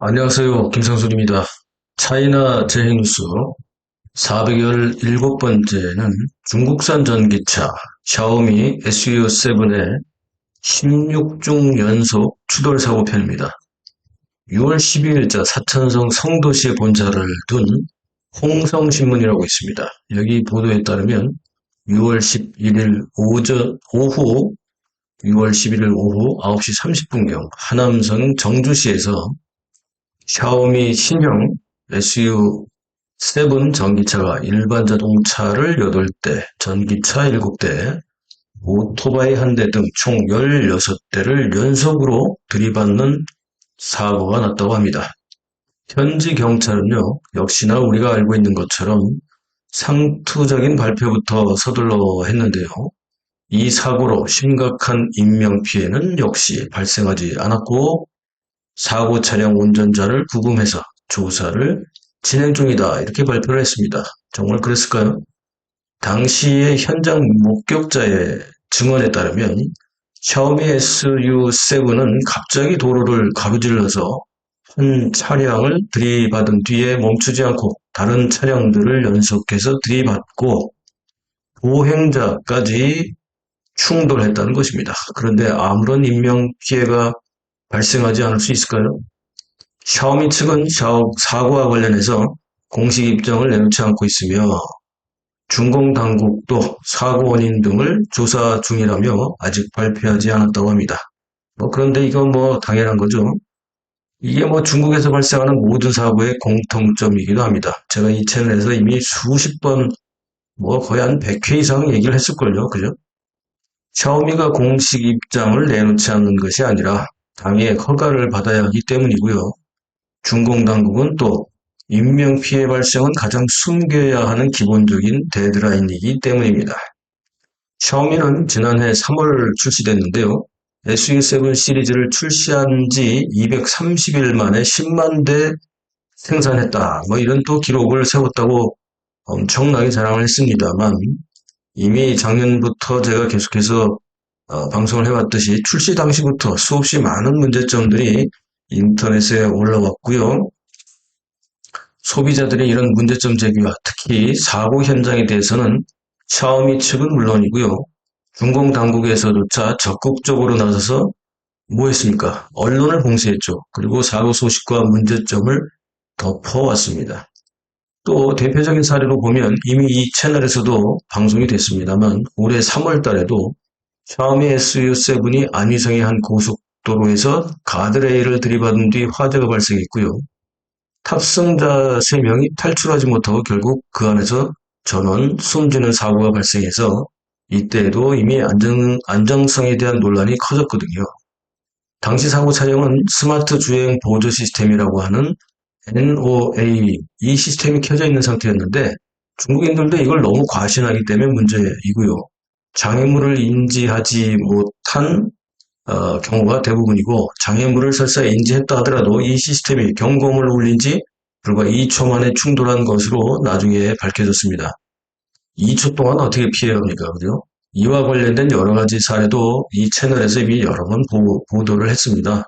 안녕하세요. 김상순입니다. 차이나 재해뉴스 417번째는 중국산 전기차 샤오미 SU7의 16중 연속 추돌 사고 편입니다. 6월 12일자 사천성 성도시에 본사를 둔 홍성신문이라고 있습니다. 여기 보도에 따르면 6월 11일 오후 6월 11일 오후 9시 30분경 하남성 정주시에서 샤오미 신형 SU7 전기차가 일반 자동차를 8대, 전기차 7대, 오토바이 1대 등 총 16대를 연속으로 들이받는 사고가 났다고 합니다. 현지 경찰은요, 역시나 우리가 알고 있는 것처럼 상투적인 발표부터 서둘러 했는데요. 이 사고로 심각한 인명피해는 역시 발생하지 않았고 사고 차량 운전자를 구금해서 조사를 진행 중이다. 이렇게 발표를 했습니다. 정말 그랬을까요? 당시의 현장 목격자의 증언에 따르면 샤오미 SU7은 갑자기 도로를 가로질러서 한 차량을 들이받은 뒤에 멈추지 않고 다른 차량들을 연속해서 들이받고 보행자까지 충돌했다는 것입니다. 그런데 아무런 인명피해가 발생하지 않을 수 있을까요? 샤오미 측은 사고와 관련해서 공식 입장을 내놓지 않고 있으며 중공 당국도 사고 원인 등을 조사 중이라며 아직 발표하지 않았다고 합니다. 그런데 이건 당연한 거죠. 이게 중국에서 발생하는 모든 사고의 공통점이기도 합니다. 제가 이 채널에서 이미 수십 번, 거의 한 100회 이상 얘기를 했을걸요. 그죠? 샤오미가 공식 입장을 내놓지 않는 것이 아니라 당의 허가를 받아야 하기 때문이고요. 중공 당국은 또 인명피해 발생은 가장 숨겨야 하는 기본적인 데드라인이기 때문입니다. 샤오미는 지난해 3월 출시됐는데요. SU7 시리즈를 출시한 지 230일 만에 10만 대 생산했다. 이런 또 기록을 세웠다고 엄청나게 자랑을 했습니다만 이미 작년부터 제가 계속해서 방송을 해왔듯이 출시 당시부터 수없이 많은 문제점들이 인터넷에 올라왔고요. 소비자들의 이런 문제점 제기와 특히 사고 현장에 대해서는 샤오미 측은 물론이고요. 중공 당국에서조차 적극적으로 나서서 뭐 했습니까? 언론을 봉쇄했죠. 그리고 사고 소식과 문제점을 덮어왔습니다. 또 대표적인 사례로 보면 이미 이 채널에서도 방송이 됐습니다만 올해 3월 달에도 샤오미 SU7이 안위성의 한 고속도로에서 가드레일을 들이받은 뒤 화재가 발생했고요. 탑승자 3명이 탈출하지 못하고 결국 그 안에서 전원 숨지는 사고가 발생해서 이때에도 이미 안정성에 대한 논란이 커졌거든요. 당시 사고 차량은 스마트 주행 보조 시스템이라고 하는 NOA 이 시스템이 켜져 있는 상태였는데 중국인들도 이걸 너무 과신하기 때문에 문제이고요. 장애물을 인지하지 못한 경우가 대부분이고 장애물을 설사 인지했다 하더라도 이 시스템이 경고음을 울린 지 불과 2초 만에 충돌한 것으로 나중에 밝혀졌습니다. 2초 동안 어떻게 피해갑니까? 그죠? 이와 관련된 여러 가지 사례도 이 채널에서 이미 여러 번 보도를 했습니다.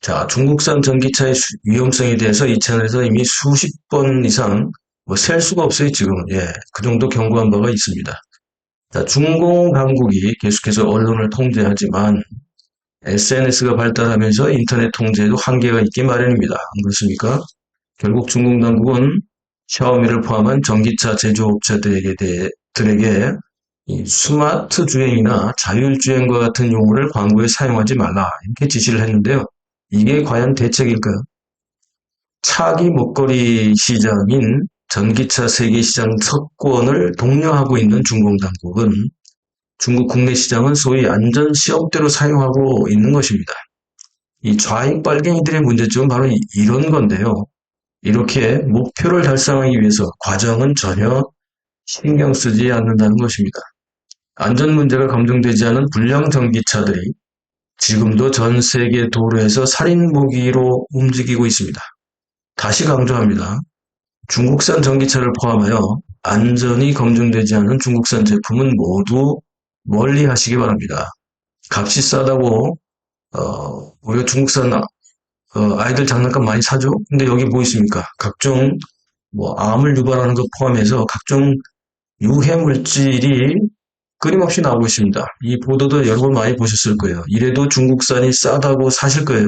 자, 중국산 전기차의 위험성에 대해서 이 채널에서 이미 수십 번 이상 셀 수가 없어요, 지금. 예, 그 정도 경고한 바가 있습니다. 자, 중공 당국이 계속해서 언론을 통제하지만 SNS가 발달하면서 인터넷 통제에도 한계가 있기 마련입니다. 안 그렇습니까? 결국 중공 당국은 샤오미를 포함한 전기차 제조업체들에게 이 스마트 주행이나 자율주행과 같은 용어를 광고에 사용하지 말라 이렇게 지시를 했는데요. 이게 과연 대책일까요? 차기 먹거리 시장인 전기차 세계시장 석권을 독려하고 있는 중공 당국은 중국 국내 시장은 소위 안전 시험대로 사용하고 있는 것입니다. 이 좌익 빨갱이들의 문제점은 바로 이런 건데요. 이렇게 목표를 달성하기 위해서 과정은 전혀 신경 쓰지 않는다는 것입니다. 안전 문제가 검증되지 않은 불량 전기차들이 지금도 전 세계 도로에서 살인 무기로 움직이고 있습니다. 다시 강조합니다. 중국산 전기차를 포함하여 안전이 검증되지 않은 중국산 제품은 모두 멀리 하시기 바랍니다. 값이 싸다고 오히려 중국산 아이들 장난감 많이 사죠? 근데 여기 뭐 있습니까? 각종 암을 유발하는 것 포함해서 각종 유해 물질이 끊임없이 나오고 있습니다. 이 보도도 여러 번 많이 보셨을 거예요. 이래도 중국산이 싸다고 사실 거예요.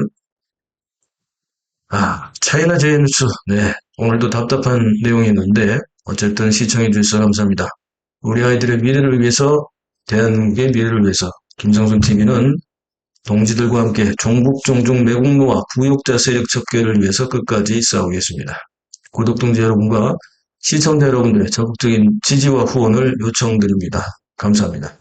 차이나 제이뉴스. 네, 오늘도 답답한 내용이었는데 어쨌든 시청해 주셔서 감사합니다. 우리 아이들의 미래를 위해서, 대한민국의 미래를 위해서 김성순 TV는 동지들과 함께 종북, 종중, 매국노와 부역자 세력 척결을 위해서 끝까지 싸우겠습니다. 구독 동지 여러분과 시청자 여러분들의 적극적인 지지와 후원을 요청드립니다. 감사합니다.